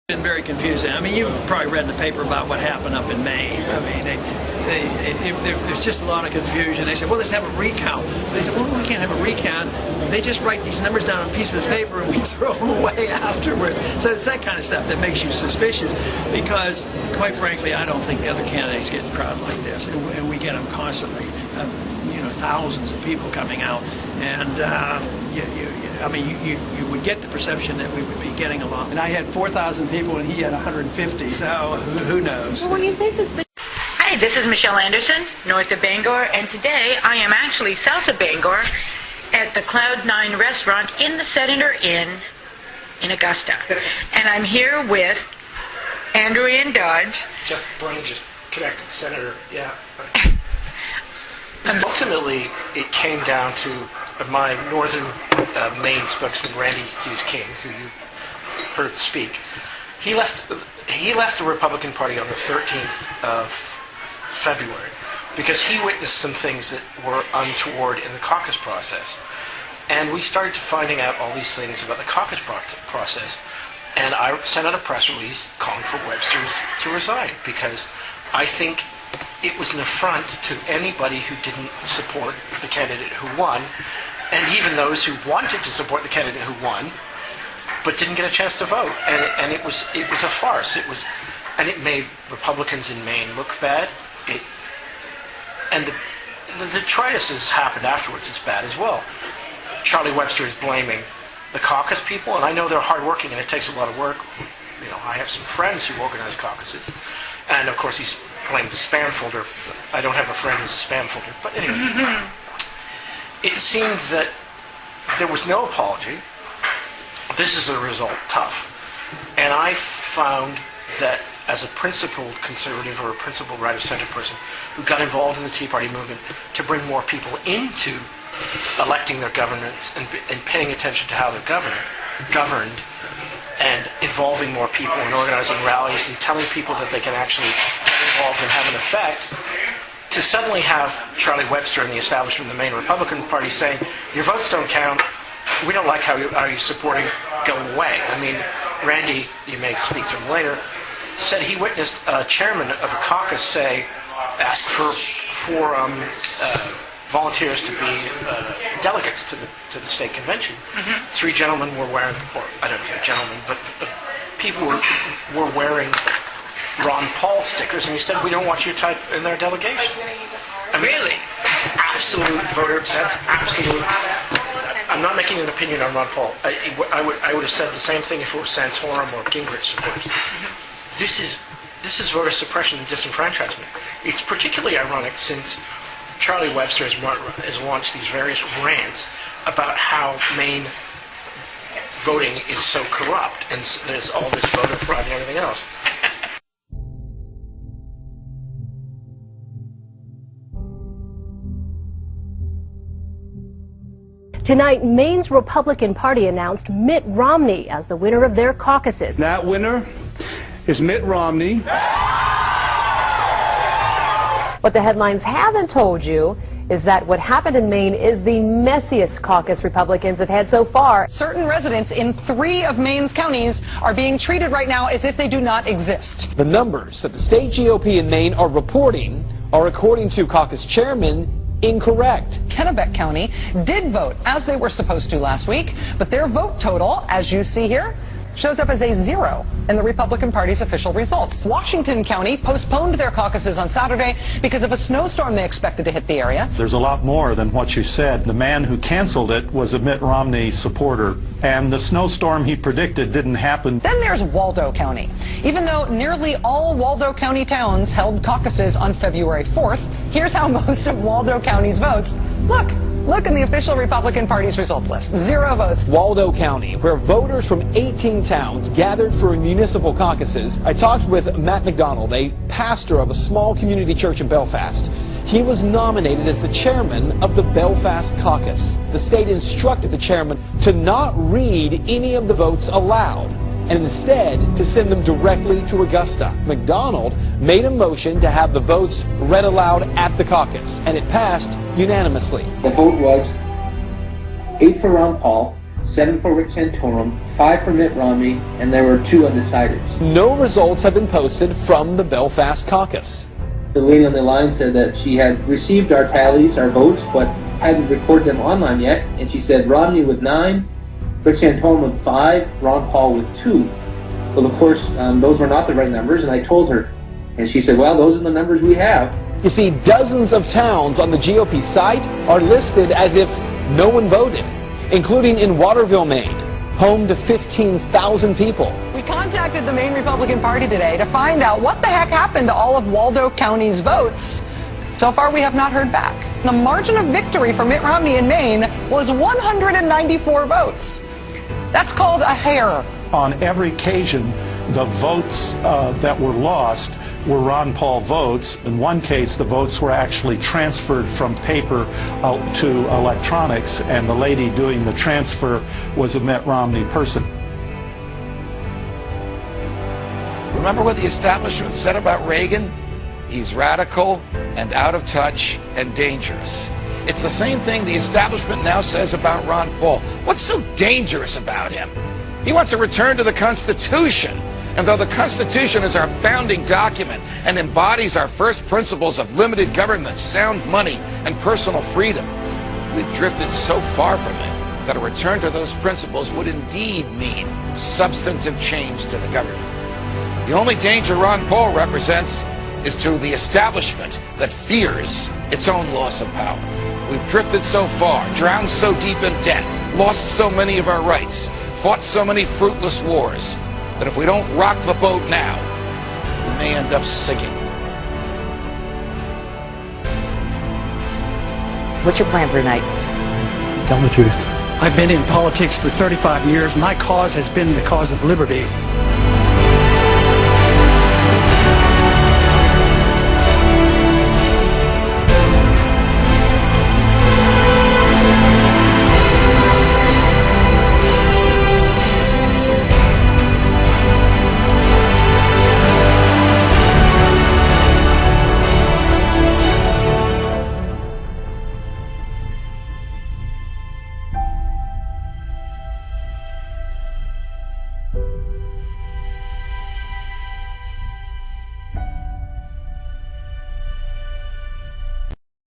Been very confusing. I mean, you've probably read in the paper about what happened up in Maine. I mean, there's just a lot of confusion. They said, well, let's have a recount. They said, well, we can't have a recount. They just write these numbers down on pieces of paper and we throw them away afterwards. So it's that kind of stuff that makes you suspicious because, quite frankly, I don't think the other candidates get crowded like this. And we get them constantly, thousands of people coming out. And you would get the perception that we would be getting along. And I had 4,000 people and he had 150, so who knows? Well, when you say suspicious... Hi, this is Michelle Anderson, north of Bangor, and today I am actually south of Bangor at the Cloud9 restaurant in the Senator Inn in Augusta. And I'm here with Andrew Ian Dodge. Brain just connected, Senator, yeah. Ultimately, it came down to my northern Maine spokesman, Randy Hughes King, who you heard speak. He left the Republican Party on the 13th of February because he witnessed some things that were untoward in the caucus process. And we started finding out all these things about the caucus process. And I sent out a press release calling for Webster to resign because I think it was an affront to anybody who didn't support the candidate who won, and even those who wanted to support the candidate who won, but didn't get a chance to vote. And it was a farce. And it made Republicans in Maine look bad. And the detritus has happened afterwards. It's bad as well. Charlie Webster is blaming the caucus people, and I know they're hardworking and it takes a lot of work. I have some friends who organize caucuses, and of course he's blamed the spam folder. I don't have a friend who's a spam folder, but anyway. It seemed that there was no apology. This is a result tough. And I found that as a principled conservative or a principled right-of-center person who got involved in the Tea Party movement to bring more people into electing their governments and paying attention to how they're governed, and involving more people and organizing rallies and telling people that they can actually get involved and have an effect, to suddenly have Charlie Webster and the establishment of the Maine Republican Party saying, your votes don't count, we don't like how you're supporting, go away. I mean, Randy, you may speak to him later, said he witnessed a chairman of a caucus ask for volunteers to be delegates to the state convention. Mm-hmm. 3 gentlemen were wearing, or I don't know if they're gentlemen, but people were wearing Ron Paul stickers, and he said, we don't want you type in their delegation. I mean, really? Absolute voter, that's absolute. I'm not making an opinion on Ron Paul. I would have said the same thing if it was Santorum or Gingrich supporters. Mm-hmm. This is voter suppression and disenfranchisement. It's particularly ironic since Charlie Webster has launched these various rants about how Maine voting is so corrupt, and there's all this voter fraud and everything else. Tonight, Maine's Republican Party announced Mitt Romney as the winner of their caucuses. That winner is Mitt Romney. What the headlines haven't told you is that what happened in Maine is the messiest caucus Republicans have had so far. Certain residents in 3 of Maine's counties are being treated right now as if they do not exist. The numbers that the state GOP in Maine are reporting are, according to caucus chairman, incorrect. Kennebec County did vote as they were supposed to last week, but their vote total, as you see here, shows up as a 0 in the Republican Party's official results. Washington County postponed their caucuses on Saturday because of a snowstorm they expected to hit the area. There's a lot more than what you said. The man who canceled it was a Mitt Romney supporter, and the snowstorm he predicted didn't happen. Then there's Waldo County. Even though nearly all Waldo County towns held caucuses on February 4th, here's how most of Waldo County's votes look. Look in the official Republican Party's results list. 0 votes. Waldo County, where voters from 18 towns gathered for municipal caucuses. I talked with Matt McDonald, a pastor of a small community church in Belfast. He was nominated as the chairman of the Belfast caucus. The state instructed the chairman to not read any of the votes aloud, and instead to send them directly to Augusta. McDonald made a motion to have the votes read aloud at the caucus, and it passed unanimously. The vote was 8 for Ron Paul, 7 for Rick Santorum, 5 for Mitt Romney, and there were 2 undecideds. No results have been posted from the Belfast caucus. The lady on the line said that she had received our tallies, our votes, but hadn't recorded them online yet, and she said Romney with 9, Rick Santorum with 5, Ron Paul with 2. Well, of course, those were not the right numbers, and I told her, and she said, well, those are the numbers we have. You see, dozens of towns on the GOP site are listed as if no one voted, including in Waterville, Maine, home to 15,000 people. We contacted the Maine Republican Party today to find out what the heck happened to all of Waldo County's votes. So far, we have not heard back. The margin of victory for Mitt Romney in Maine was 194 votes. That's called a hair. On every occasion, the votes that were lost were Ron Paul votes. In one case, the votes were actually transferred from paper to electronics, and the lady doing the transfer was a Mitt Romney person. Remember what the establishment said about Reagan? He's radical and out of touch and dangerous. It's the same thing the establishment now says about Ron Paul. What's so dangerous about him? He wants a return to the Constitution. And though the Constitution is our founding document and embodies our first principles of limited government, sound money, and personal freedom, we've drifted so far from it that a return to those principles would indeed mean substantive change to the government. The only danger Ron Paul represents is to the establishment that fears its own loss of power. We've drifted so far, drowned so deep in debt, lost so many of our rights, fought so many fruitless wars, that if we don't rock the boat now, we may end up sinking. What's your plan for tonight? Tell the truth. I've been in politics for 35 years. My cause has been the cause of liberty.